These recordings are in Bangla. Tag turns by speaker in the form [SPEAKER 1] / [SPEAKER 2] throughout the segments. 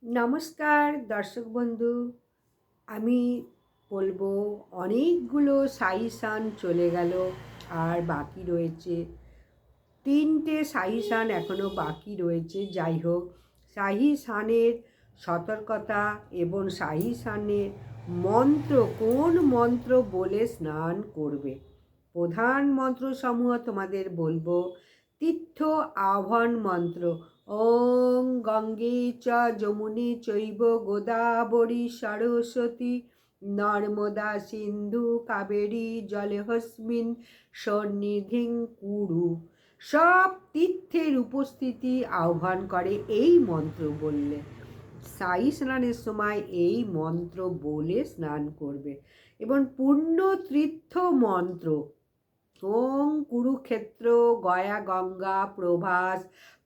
[SPEAKER 1] নমস্কার দর্শক বন্ধু। আমি বলবো অনেকগুলো সাইসান চলে গেল, আর বাকি রয়েছে 3টে সাইসান এখনও বাকি রয়েছে। যাই হোক, সাহিসানের সতর্কতা এবং সাহিসানের মন্ত্র, কোন মন্ত্র বলে স্নান করবে, প্রধান মন্ত্রসমূহ তোমাদের বলবো। তীর্থ আহ্বান মন্ত্র: ওং গঙ্গে চ যমুনে চৈব গোদাবরী সরস্বতী নর্মদা সিন্ধু কাবেরী জলেহস্মিন সন্নিধিং কুরু। সব তীর্থের উপস্থিতি আহ্বান করে এই মন্ত্র বললে। সাই স্নানের সময় এই মন্ত্র বলে স্নান করবে। এবং পূর্ণ তীর্থ মন্ত্র: ওং কুরুক্ষেত্র গয়া গঙ্গা প্রভাস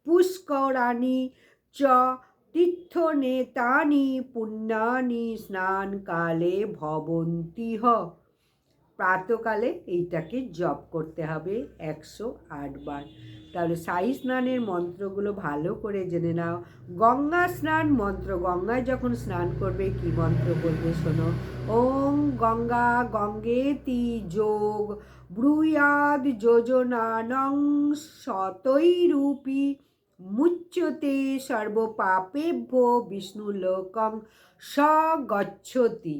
[SPEAKER 1] পুষ্করাণি চ তীর্থ নেতানি পুণ্যানি স্নান কালে ভবন্তিহ। প্রাতকালে এইটাকে জপ করতে হবে 108 বার। তাহলে সাই স্নানের মন্ত্রগুলো ভালো করে জেনে নাও। গঙ্গা স্নান মন্ত্র: গঙ্গায় যখন স্নান করবে কি মন্ত্র বলবে শোনো। ওং গঙ্গা গঙ্গেতি যোগ ব্রূয়াদ যোজনানং শতৈরূপী মুচ্যতে সর্বপাপেভ্যো বিষ্ণুলোকং স গচ্ছতি।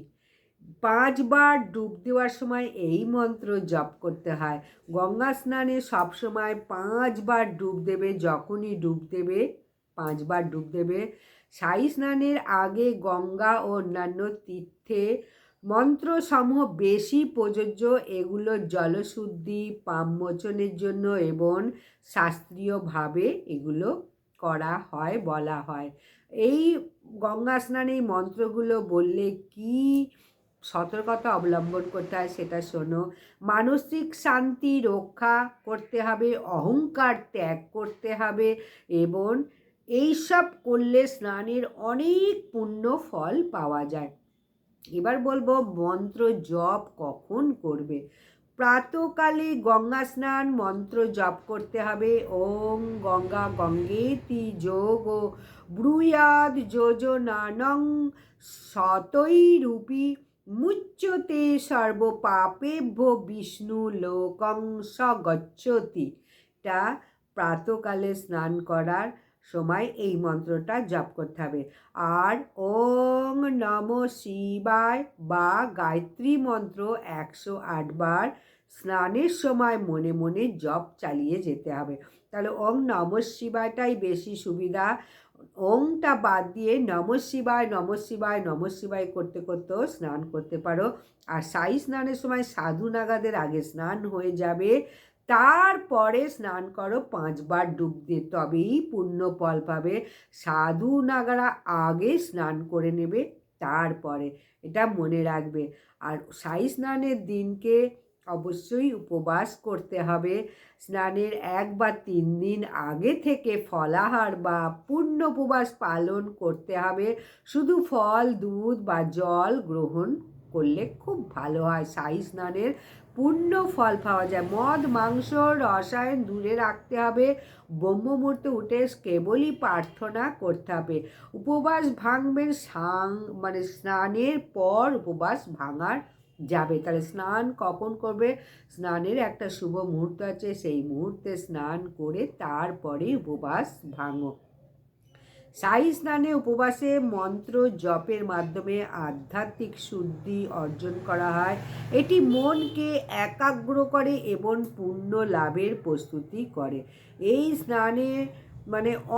[SPEAKER 1] 5বার ডুব দেওয়ার সময় এই মন্ত্র জপ করতে হয়। গঙ্গা স্নানে সবসময় 5বার ডুব দেবে, যখনই ডুব দেবে 5বার ডুব দেবে। সাই স্নানের আগে গঙ্গা ও অন্যান্য তীর্থে মন্ত্রসমূহ বেশি প্রযোজ্য। এগুলো জলশুদ্ধি, পাপমোচনের জন্য এবং শাস্ত্রীয়ভাবে এগুলো করা হয়, বলা হয়। এই গঙ্গা স্নানে এই মন্ত্রগুলো বললে কি সতর্কতা অবলম্বন করতে হয় সেটা শোনো। মানসিক শান্তি রক্ষা করতে হবে, অহংকার ত্যাগ করতে হবে, এবং এইসব করলে স্নানের অনেক পুণ্য ফল পাওয়া যায়। এবার বলবো মন্ত্র জপ কখন করবে। প্রাতকালে গঙ্গা স্নান মন্ত্র জপ করতে হবে। ওং গঙ্গা গঙ্গেতি যোগ ব্রূয়াদ যোজনানং শতৈরূপী মুচ্যতে সর্বপাপেভ্যো বিষ্ণু লোকং স গচ্ছতি। টা প্রাতকালে স্নান করার সময় এই মন্ত্রটা জপ করতে হবে। আর ওং নমঃ শিবায় বা গায়ত্রী মন্ত্র 108 বার স্নানের সময় মনে মনে জপ চালিয়ে যেতে হবে। তাহলে ওং নমঃ শিবায়টাই বেশি সুবিধা। ওংটা বাদ দিয়ে নমঃ শিবায় নমঃ শিবায় নমঃ শিবায় করতে করতেও স্নান করতে পারো। আর সাই স্নানের সময় সাধু নাগাদের আগে স্নান হয়ে যাবে, তারপরে স্নান করো 5বার ডুব দিয়ে, তবেই পুণ্য ফল পাবে। সাধু নাগারা আগে স্নান করে নেবে, তারপরে। এটা মনে রাখবে। আর সাই স্নানের দিনকে অবশ্যই উপবাস করতে হবে। স্নানের 1 বা 3 দিন আগে থেকে ফলাহার বা পূর্ণ উপবাস পালন করতে হবে। শুধু ফল, দুধ বা জল গ্রহণ করলে খুব ভালো হয়। সাই স্নানের পূর্ণ ফল পাওয়া যায়। মদ, মাংস, রসায়ন দূরে রাখতে হবে। ব্রহ্ম মুহূর্তে উঠে কেবলই প্রার্থনা করতে হবে। উপবাস ভাঙবেন স্নানের পর উপবাস ভাঙার যাবে। তাহলে স্নান কখন করবে? স্নানের একটা শুভ মুহূর্ত আছে, সেই মুহূর্তে স্নান করে তারপরে উপবাস ভাঙো। সাই স্নানে উপবাসে মন্ত্র জপের মাধ্যমে আধ্যাত্মিক শুদ্ধি অর্জন করা হয়। এটি মনকে একাগ্র করে এবং পুণ্য লাভের প্রস্তুতি করে। এই স্নানে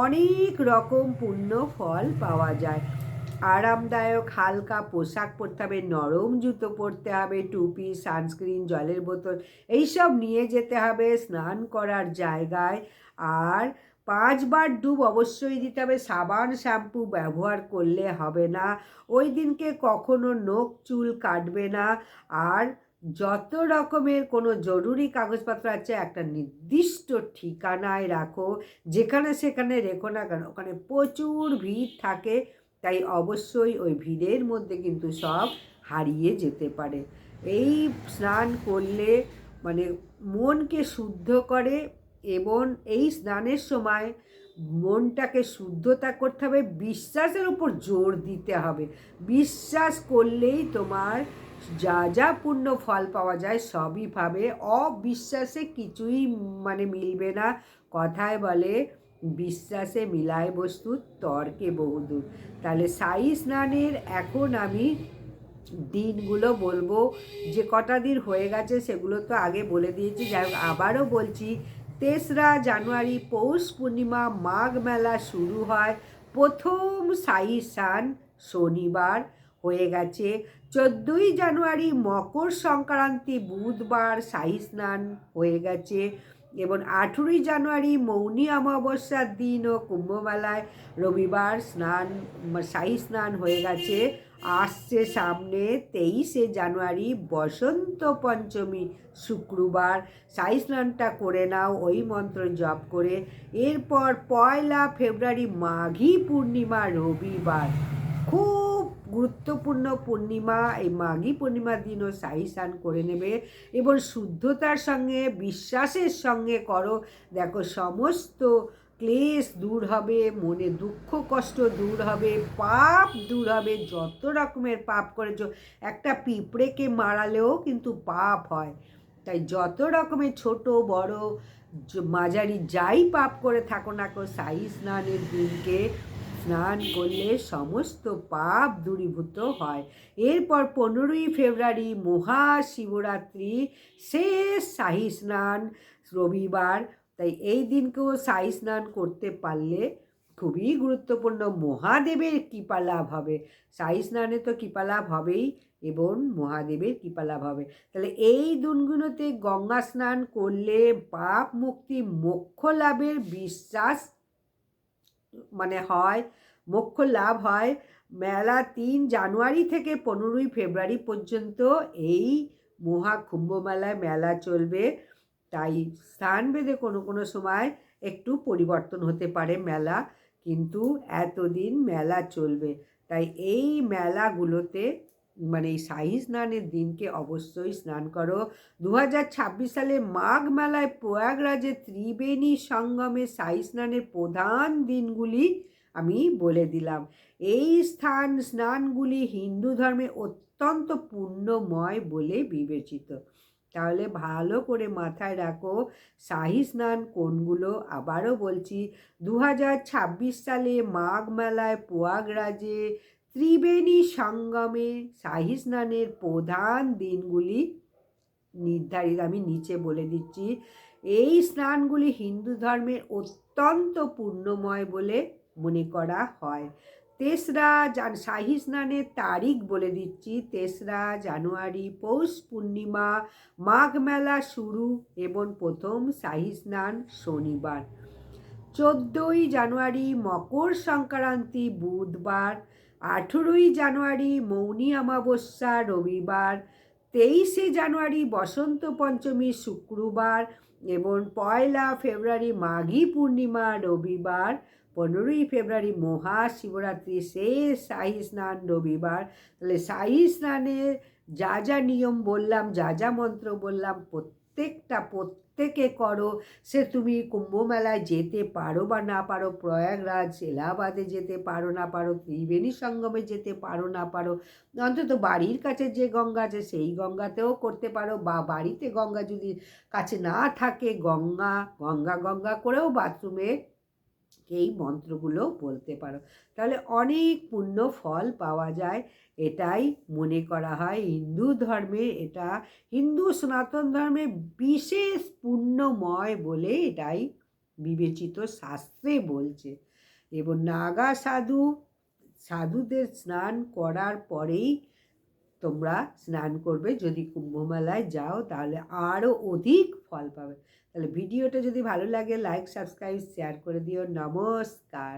[SPEAKER 1] অনেক রকম পুণ্য ফল পাওয়া যায়। আরামদায়ক হালকা পোশাক পরতে হবে, নরম জুতো পরতে হবে, টুপি, সানস্ক্রিন, জলের বোতল এইসব নিয়ে যেতে হবে স্নান করার জায়গায়। আর 5বার ডুব অবশ্যই দিতে হবে। সাবান শ্যাম্পু ব্যবহার করলে হবে না। ওই দিনকে কখনো নখ চুল কাটবে না। আর যত রকমের কোনো জরুরি কাগজপত্র আছে একটা নির্দিষ্ট ঠিকানায় রাখো, যেখানে সেখানে রেখো না, কেন ওখানে প্রচুর ভিড় থাকে। তাই অবশ্যই ওই ভিড়ের মধ্যে কিন্তু সব হারিয়ে যেতে পারে। এই স্নান করলে মনকে শুদ্ধ করে, এবং এই স্নানের সময় মনটাকে শুদ্ধতা করতে হবে, বিশ্বাসের উপর জোর দিতে হবে। বিশ্বাস করলেই তোমার যা যা পূর্ণ ফল পাওয়া যায় সবই পাবে। অবিশ্বাসে কিছুই মিলবে না। কথায় বলে বিশ্বাসে মিলায় বস্তু, তর্কে বহুদূর। তাহলে সাই স্নানের এখন আমি দিনগুলো বলবো। যে কটা দিন হয়ে গেছে সেগুলো তো আগে বলে দিয়েছি, যাই হোক আবারও বলছি। 3রা জানুয়ারি পৌষ পূর্ণিমা মাঘ মেলা শুরু হয়। প্রথম সাই স্নান শনিবার হয়ে গেছে। 14ই জানুয়ারি মকর সংক্রান্তি বুধবার সাই স্নান হয়ে গেছে। এবং 18ই জানুয়ারি মৌনী অমাবস্যার দিন ও কুম্ভমেলায় রবিবার সাই স্নান হয়ে গেছে। আসছে সামনে 23শে জানুয়ারি বসন্ত পঞ্চমী শুক্রবার, সাই স্নানটা করে নাও ওই মন্ত্র জপ করে। এরপর 1 ফেব্রুয়ারি মাঘী পূর্ণিমা রবিবার, খুব গুরুত্বপূর্ণ পূর্ণিমা। এই মাঘী পূর্ণিমার দিনও সাই স্নান করে নেবে এবং শুদ্ধতার সঙ্গে বিশ্বাসের সঙ্গে করো। দেখো সমস্ত ক্লেশ দূর হবে, মনে দুঃখ কষ্ট দূর হবে, পাপ দূর হবে। যত রকমের পাপ করেছো, একটা পিঁপড়েকে মারালেও কিন্তু পাপ হয়। তাই যত রকমের ছোট বড় মাঝারি যাই পাপ করে থাকো না কেউ, সাই স্নানের দিনকে স্নান করলে সমস্ত পাপ দূরীভূত হয়। এরপর 15ই ফেব্রুয়ারি মহাশিবরাত্রি, শেষ শাহী স্নান রবিবার। তাই এই দিনকেও সাই স্নান করতে পারলে খুবই গুরুত্বপূর্ণ, মহাদেবের কৃপা লাভ হবে। সাই স্নানে তো কৃপা লাভ হবেই এবং মহাদেবের কৃপা লাভ হবে। তাহলে এই দিনগুলোতে গঙ্গা স্নান করলে পাপ মুক্তি মোক্ষ লাভের বিশ্বাস হয়, মোক্ষ লাভ হয়। মেলা 3 জানুয়ারি থেকে 15ই ফেব্রুয়ারি পর্যন্ত এই মহাকুম্ভ মেলায় মেলা চলবে। তাই স্থানভেদে কোনো সময় একটু পরিবর্তন হতে পারে মেলা, কিন্তু এতদিন মেলা চলবে। তাই এই মেলাগুলোতে এই শাহী স্নানের দিনকে অবশ্যই স্নান করো। 2026 সালে মাঘ মেলায় প্রয়াগরাজে ত্রিবেণী সঙ্গমে শাহী স্নানের প্রধান দিনগুলি আমি বলে দিলাম। এই স্নানগুলি হিন্দু ধর্মে অত্যন্ত পুণ্যময় বলে বিবেচিত। তাহলে ভালো করে মাথায় রাখো শাহী স্নান কোনগুলো। আবারও বলছি, 2026 সালে মাঘ মেলায় প্রয়াগরাজে ত্রিবেণী সঙ্গমে শাহী স্নানের প্রধান দিনগুলি নির্ধারিত, আমি নিচে বলে দিচ্ছি। এই স্নানগুলি হিন্দু ধর্মের অত্যন্ত পুণ্যময় বলে মনে করা হয়। শাহী স্নানের তারিখ বলে দিচ্ছি। 3রা জানুয়ারি পৌষ পূর্ণিমা মাঘ মেলা শুরু এবং প্রথম শাহী স্নান শনিবার। 14ই জানুয়ারি মকর সংক্রান্তি বুধবার। 18ই জানুয়ারি মৌনী অমাবস্যা রবিবার। 23শে জানুয়ারি বসন্ত পঞ্চমী শুক্রবার এবং 1 ফেব্রুয়ারি মাঘী পূর্ণিমা রবিবার। 15ই ফেব্রুয়ারি মহাশিবরাত্রি, শেষ শাহী স্নান রবিবার। তাহলে শাহী স্নানের যা যা নিয়ম বললাম, যা যা মন্ত্র বললাম, প্রত্যেকে করো। সে তুমি কুম্ভ মেলায় যেতে পারো বা না পারো, প্রয়াগরাজ এলাহাবাদে যেতে পারো না পারো, ত্রিবেণী সঙ্গমে যেতে পারো না পারো, অন্তত বাড়ির কাছে যে গঙ্গা আছে সেই গঙ্গাতেও করতে পারো, বা বাড়িতে গঙ্গা যদি কাছে না থাকে গঙ্গা করেও বাথরুমে এই মন্ত্রগুলো বলতে পারো। তাহলে অনেক পুণ্য ফল পাওয়া যায়। এটাই মনে করা হয় হিন্দু ধর্মে, এটা হিন্দু সনাতন ধর্মে বিশেষ পুণ্যময় বলে এটাই বিবেচিত, শাস্ত্রে বলছে। এবং নাগা সাধুদের স্নান করার পরেই তোমরা স্নান করবে। যদি কুম্ভমেলায় যাও তাহলে আরও অধিক ফল পাবে। তাহলে ভিডিওটা যদি ভালো লাগে লাইক সাবস্ক্রাইব শেয়ার করে দিও। নমস্কার।